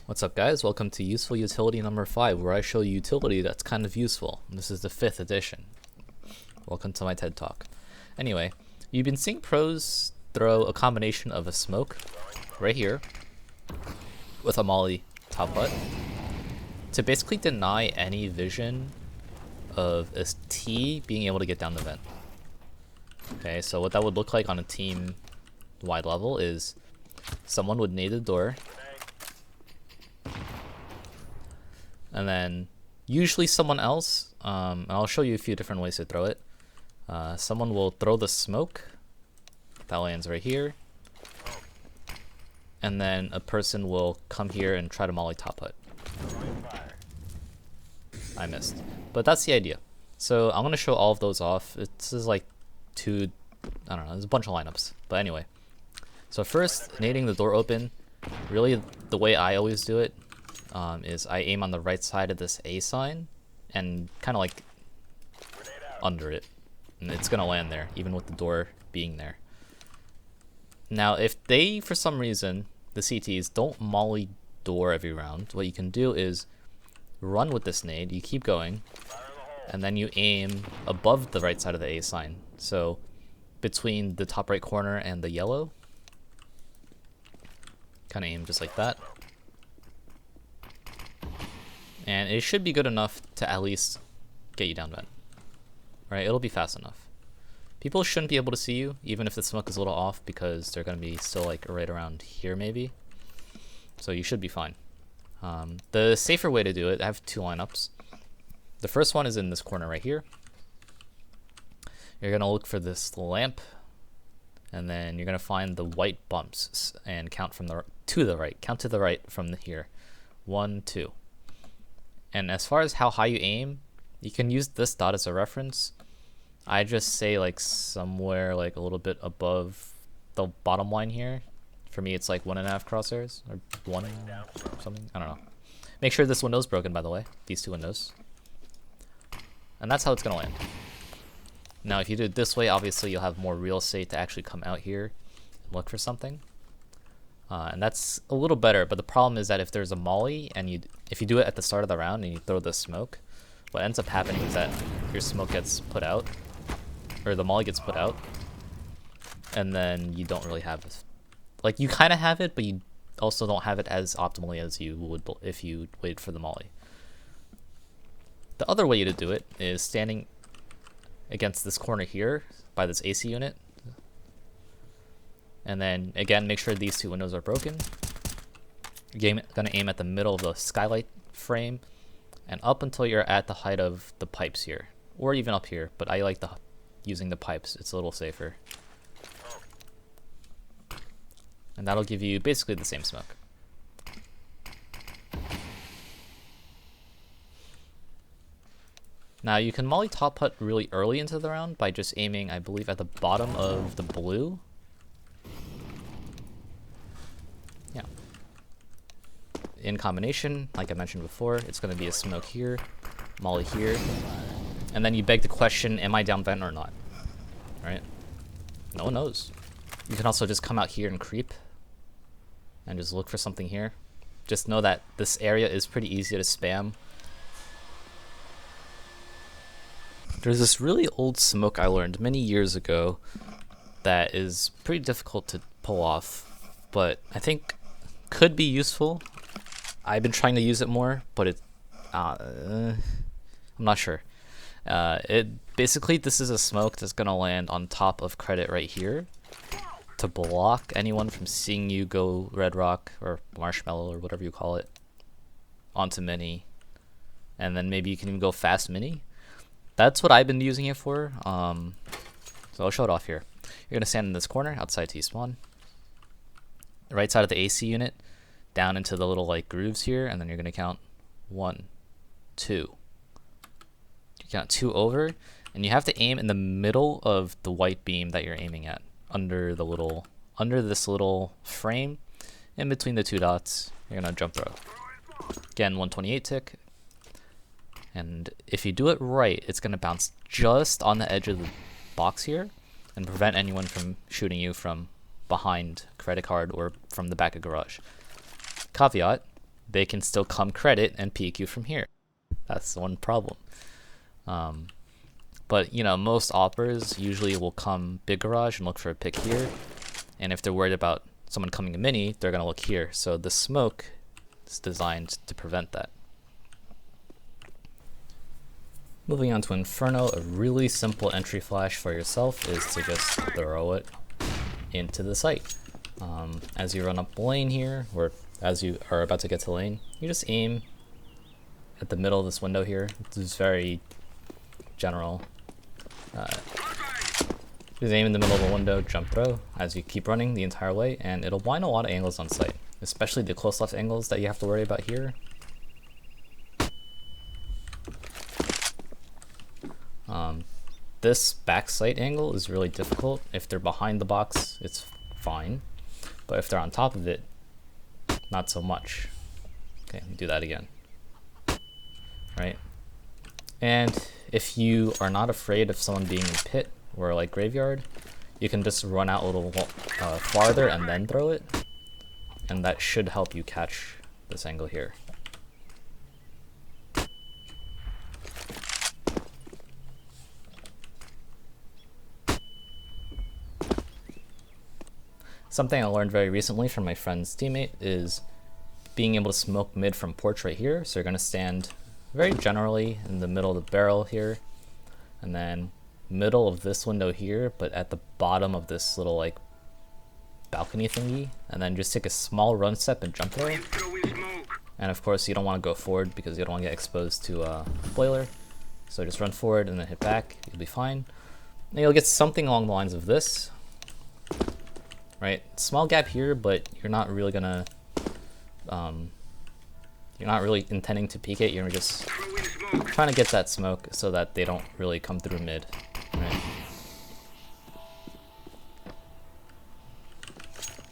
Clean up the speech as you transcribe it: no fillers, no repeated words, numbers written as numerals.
What's up guys, welcome to Useful Utility number 5, where I show you utility that's kind of useful. This is the 5th edition. Welcome to my TED Talk. Anyway, you've been seeing pros throw a combination of a smoke, right here, with a molly top hut, to basically deny any vision of a T being able to get down the vent. Okay, so what that would look like on a team-wide level is someone would nade the door, and then usually someone else, and I'll show you a few different ways to throw it. Someone will throw the smoke, that lands right here, and then a person will come here and try to molly top hut. I missed, but that's the idea. So I'm gonna show all of those off. This is like I don't know, there's a bunch of lineups, but anyway. So first, nading the door open, really the way I always do it is I aim on the right side of this A sign and kind of like under it, and it's gonna land there even with the door being there. Now if they, for some reason, the CTs don't molly door every round, what you can do is run with this nade, you keep going, and then you aim above the right side of the A sign, so between the top right corner and the yellow, kind of aim just like that. And it should be good enough to at least get you down vent. Right? It'll be fast enough. People shouldn't be able to see you, even if the smoke is a little off, because they're going to be still like right around here maybe. So you should be fine. The safer way to do it, I have two lineups. The first one is in this corner right here. You're going to look for this lamp, and then you're going to find the white bumps and count from to the right. Count to the right from here. 1, 2. And as far as how high you aim, you can use this dot as a reference. I just say like somewhere like a little bit above the bottom line here. For me, it's like 1.5 crosshairs or 1 something. I don't know. Make sure this window's broken, by the way. These two windows. And that's how it's gonna land. Now, if you do it this way, obviously you'll have more real estate to actually come out here and look for something. And that's a little better, but the problem is that if there's a molly and if you do it at the start of the round and you throw the smoke, what ends up happening is that your smoke gets put out, or the molly gets put out, and then you don't really have it. Like, you kind of have it, but you also don't have it as optimally as you would if you waited for the molly. The other way to do it is standing against this corner here by this AC unit. And then again, make sure these two windows are broken. You're gonna aim at the middle of the skylight frame and up until you're at the height of the pipes here, or even up here, but I like using the pipes. It's a little safer. And that'll give you basically the same smoke. Now you can molly top hut really early into the round by just aiming, I believe, at the bottom of the blue. Yeah. In combination, like I mentioned before, it's going to be a smoke here, molly here, and then you beg the question, am I down vent or not? Right? No one knows. You can also just come out here and creep and just look for something here. Just know that this area is pretty easy to spam. There's this really old smoke I learned many years ago that is pretty difficult to pull off, but I think could be useful. I've been trying to use it more, but I'm not sure. Basically, this is a smoke that's gonna land on top of credit right here to block anyone from seeing you go red rock or marshmallow or whatever you call it onto mini, and then maybe you can even go fast mini. That's what I've been using it for. So I'll show it off here. You're gonna stand in this corner outside T-spawn, the right side of the AC unit, down into the little like grooves here, and then you're gonna count 1, 2. You count 2 over, and you have to aim in the middle of the white beam that you're aiming at, under this little frame, in between the 2 dots. You're gonna jump throw. Again, 128 tick. And if you do it right, it's going to bounce just on the edge of the box here and prevent anyone from shooting you from behind credit card or from the back of garage. Caveat, they can still come credit and peek you from here. That's the one problem. But you know, most operas usually will come big garage and look for a pick here, and if they're worried about someone coming to mini, they're gonna look here. So the smoke is designed to prevent that. Moving on to Inferno, a really simple entry flash for yourself is to just throw it into the site. As you run up the lane here, or as you are about to get to the lane, you just aim at the middle of this window here. It's very general. Just aim in the middle of the window, jump throw as you keep running the entire way, and it'll blind a lot of angles on site, especially the close left angles that you have to worry about here. This back sight angle is really difficult. If they're behind the box, it's fine, but if they're on top of it, not so much. Okay, let me do that again. Right? And if you are not afraid of someone being in pit or like graveyard, you can just run out a little farther and then throw it, and that should help you catch this angle here. Something I learned very recently from my friend's teammate is being able to smoke mid from porch right here. So you're going to stand very generally in the middle of the barrel here, and then middle of this window here, but at the bottom of this little like balcony thingy, and then just take a small run step and jump throw. And of course you don't want to go forward because you don't want to get exposed to a boiler. So just run forward and then hit back, you'll be fine. And you'll get something along the lines of this. Right, small gap here, but you're not really gonna, you're not really intending to peek it. You're just trying to get that smoke so that they don't really come through mid.